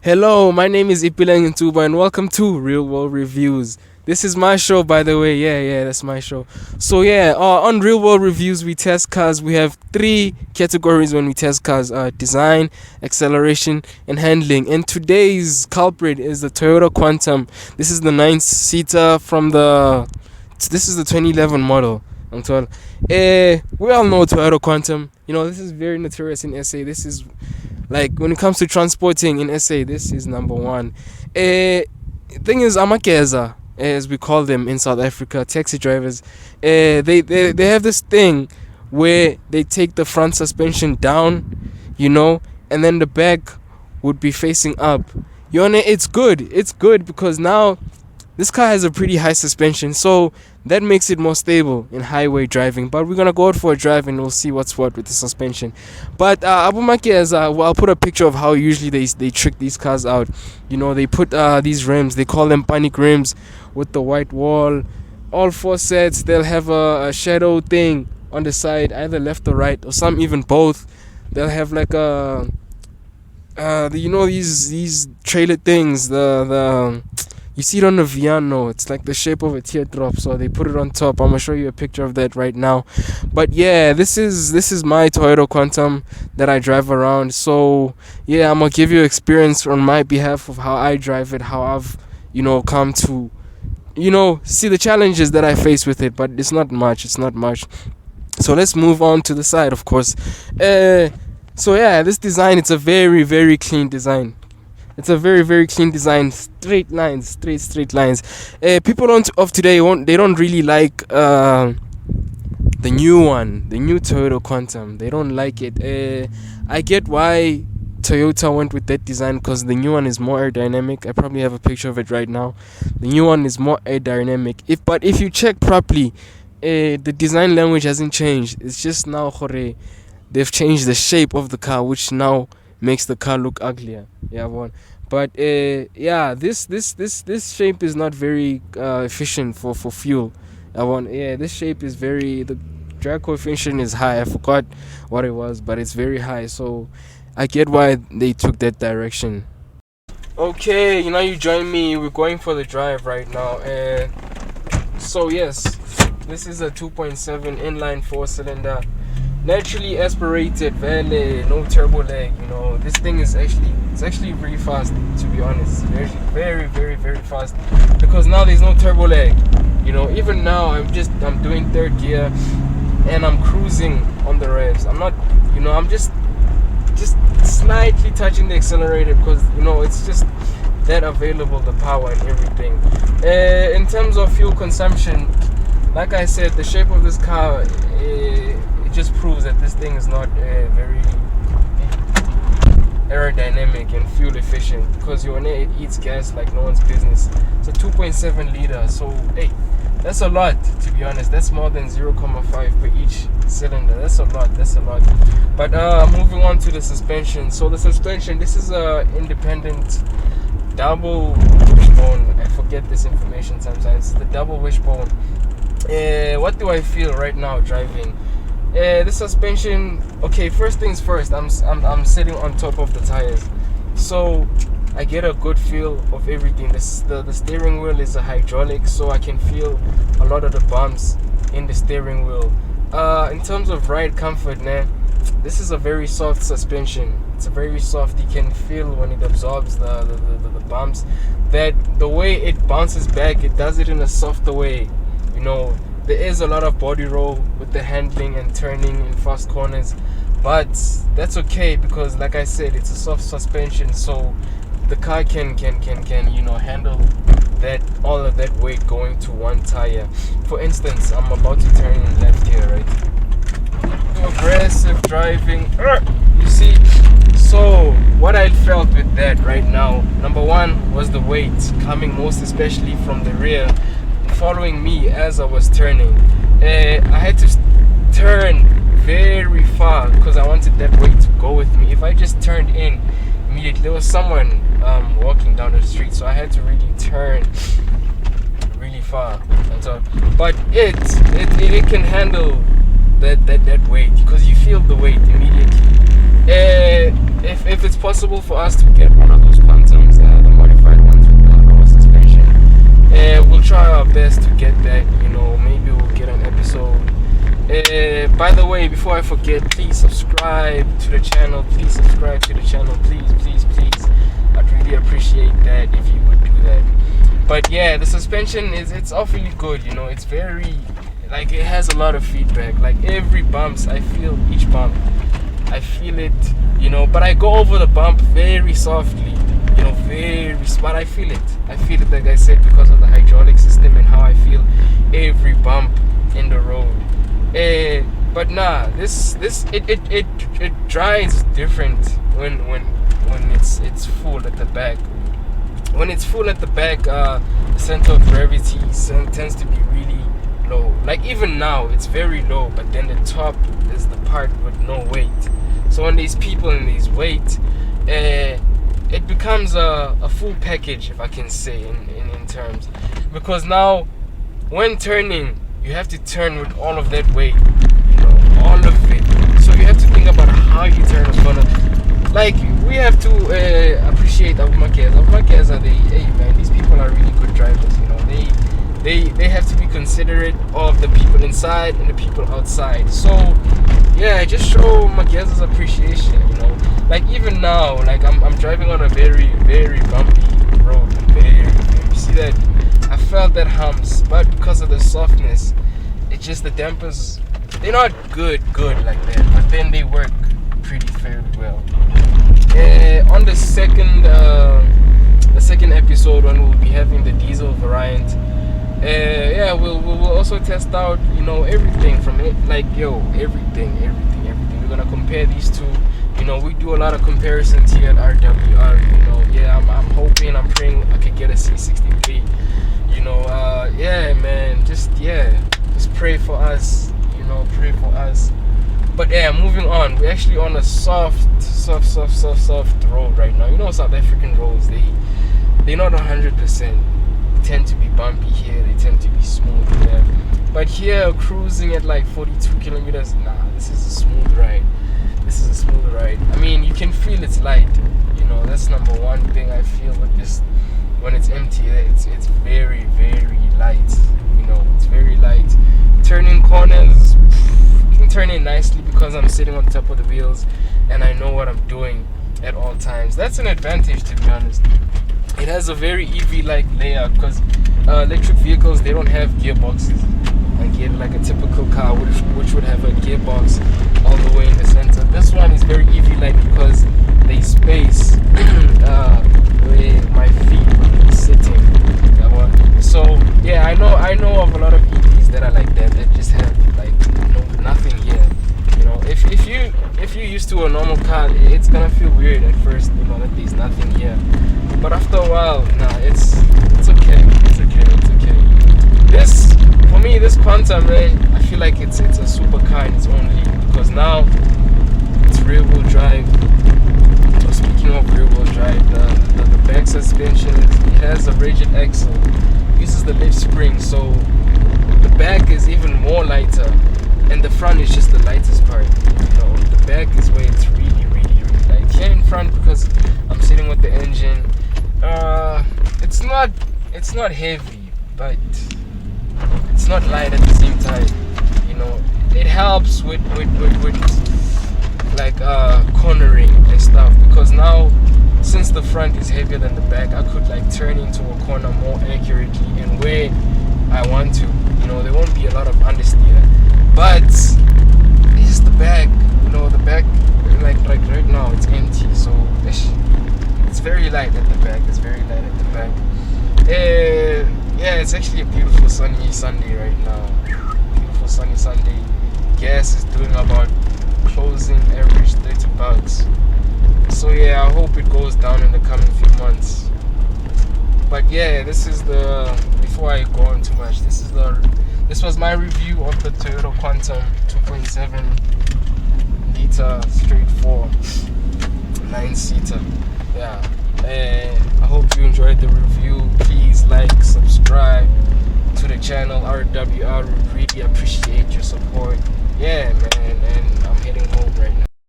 Hello, my name is Ipeleng Ntsuba and welcome to Real World Reviews. This is my show, by the way. Yeah, that's my show. So on Real World Reviews, we test cars. We have three categories when we test cars: design, acceleration, and handling. And today's culprit is the Toyota Quantum. This is the 9-seater from the. This is the 2011 model. I'm told. We all know Toyota Quantum. This is very notorious in SA. This is like when it comes to transporting in SA, this is number one. Thing is, amakeza, as we call them in South Africa, taxi drivers, they have this thing where they take the front suspension down, and then the back would be facing up. It's good. It's good because now this car has a pretty high suspension, so that makes it more stable in highway driving. But we're gonna go out for a drive and we'll see what's what with the suspension. But I'll put a picture of how usually they trick these cars out. They put these rims, they call them panic rims, with the white wall. All four sets, they'll have a shadow thing on the side, either left or right, or some even both. They'll have like these trailer things, the you see it on the Viano. It's like the shape of a teardrop, so they put it on top. I'm gonna show you a picture of that right now. But yeah, this is my Toyota Quantum that I drive around. So yeah, I'm gonna give you experience on my behalf of how I drive it, how I've come to see the challenges that I face with it. But it's not much. So let's move on to the side, of course. So yeah, this design, it's a very, very clean design. It's a very, very clean design. Straight lines. People of today they don't really like the new one, the new Toyota Quantum. They don't like it. I get why Toyota went with that design, because the new one is more aerodynamic. I probably have a picture of it right now. The new one is more aerodynamic. If you check properly, the design language hasn't changed. It's just now they've changed the shape of the car, which now makes the car look uglier. But this shape is not very efficient for fuel. This shape is the drag coefficient is high. I forgot what it was, but it's very high. So I get why they took that direction. Okay, you join me. We're going for the drive right now. So yes, this is a 2.7 inline 4-cylinder. Naturally aspirated, no turbo lag. This thing is actually really fast, to be honest. It's actually very, very, very fast, because now there's no turbo lag. Even now I'm doing third gear and I'm cruising on the revs. I'm not, I'm just slightly touching the accelerator, because it's just that available, the power and everything. In terms of fuel consumption, like I said, the shape of this car, it just proves that this thing is not very aerodynamic and fuel efficient, because it eats gas like no one's business. It's a 2.7 liter, so hey, that's a lot, to be honest. That's more than 0.5 per each cylinder. That's a lot. But moving on to the suspension. So the suspension, this is a independent double wishbone. I forget this information sometimes. It's the double wishbone. What do I feel right now driving? The suspension, okay, first things first, I'm sitting on top of the tires, so I get a good feel of everything. The steering wheel is a hydraulic, so I can feel a lot of the bumps in the steering wheel. In terms of ride comfort, this is a very soft suspension. It's a very soft. You can feel when it absorbs the bumps, that the way it bounces back, it does it in a softer way. There is a lot of body roll with the handling and turning in fast corners, but that's okay, because like I said, it's a soft suspension, so the car can handle that, all of that weight going to one tire. For instance, I'm about to turn left here, right? Aggressive driving, you see. So what I felt with that right now, number one was the weight coming most especially from the rear, following me as I was turning. I had to turn very far because I wanted that weight to go with me. If I just turned in immediately, there was someone walking down the street, so I had to really turn really far. And so, but it can handle that weight, because you feel the weight immediately. If it's possible for us to get one of those Quantum, try our best to get that. Maybe we'll get an episode. By the way, before I forget, please subscribe to the channel. Please subscribe to the channel. Please, please, please. I'd really appreciate that if you would do that. But yeah, the suspension it's awfully good. It's very, like, it has a lot of feedback. Like every bumps, I feel each bump. I feel it, but I go over the bump very softly, but I feel it, like I said, because of the hydraulic system and how I feel every bump in the road. But nah, this it drives different when it's full at the back. When it's full at the back, the center of gravity tends to be really low. Like even now, it's very low, but then the top is the part with no weight. So when there's people and there's weight, it becomes a full package, if I can say in terms. Because now, when turning, you have to turn with all of that weight, all of it. So you have to think about how you turn a corner. Like, we have to appreciate Abu Makeza. These people are really good drivers, They have to be considerate of the people inside and the people outside. So yeah, just show Mageza's appreciation, Like even now, like I'm driving on a very, very bumpy road. You see that? I felt that humps, but because of the softness, it's just the dampers, they're not good like that, but then they work pretty very well. On the second episode, when we'll be having the diesel variant, we'll also test out, everything from it, like everything. We're gonna compare these two. We do a lot of comparisons here at RWR. I'm hoping, I'm praying I could get a C63. Man, just pray for us. Pray for us. But yeah, moving on. We're actually on a soft road right now. South African roads, they're not 100%. They tend to be bumpy here. They tend to be smooth here. But here, cruising at like 42 kilometers, this is a smooth ride. I mean, you can feel it's light. That's number one thing I feel with this. When it's empty, it's very, very light. It's very light. Turning corners, you can turn it nicely because I'm sitting on top of the wheels and I know what I'm doing at all times. That's an advantage, to be honest. It has a very EV-like layout because electric vehicles, they don't have gearboxes. Like a typical car which would have a gearbox all the way in the center. This one is very EV-like because there's space where my feet would be sitting. So yeah, I know of a lot of EVs that are like that just have like nothing here. If you're used to a normal car, it's gonna feel weird at first, that there's nothing here. But after a while, it's okay. For me, this Quantum, I feel like it's a super car in its own league because now it's rear-wheel drive. So speaking of rear-wheel drive, the back suspension, it has a rigid axle, uses the lift spring, so the back is even more lighter, and the front is just the lightest part. The back is where it's really, really, really light. Here in front, because I'm sitting with the engine, it's not heavy, but it's not light at the same time. It helps with like cornering and stuff, because now since the front is heavier than the back, I could like turn into a corner more accurately and where I want to. There won't be a lot of understeer. But it's the back. The back, like right now, it's empty, so it's very light at the back. It's actually a beautiful sunny Sunday right now. Beautiful sunny Sunday. Gas is doing about closing average $30. So yeah, I hope it goes down in the coming few months. But yeah, before I go on too much, this was my review of the Toyota Quantum 2.7 liter straight 4 9-seater. Yeah. I hope you enjoyed the review. Please like, subscribe to the channel RWR. We really appreciate your support. Yeah, man, and I'm heading home right now.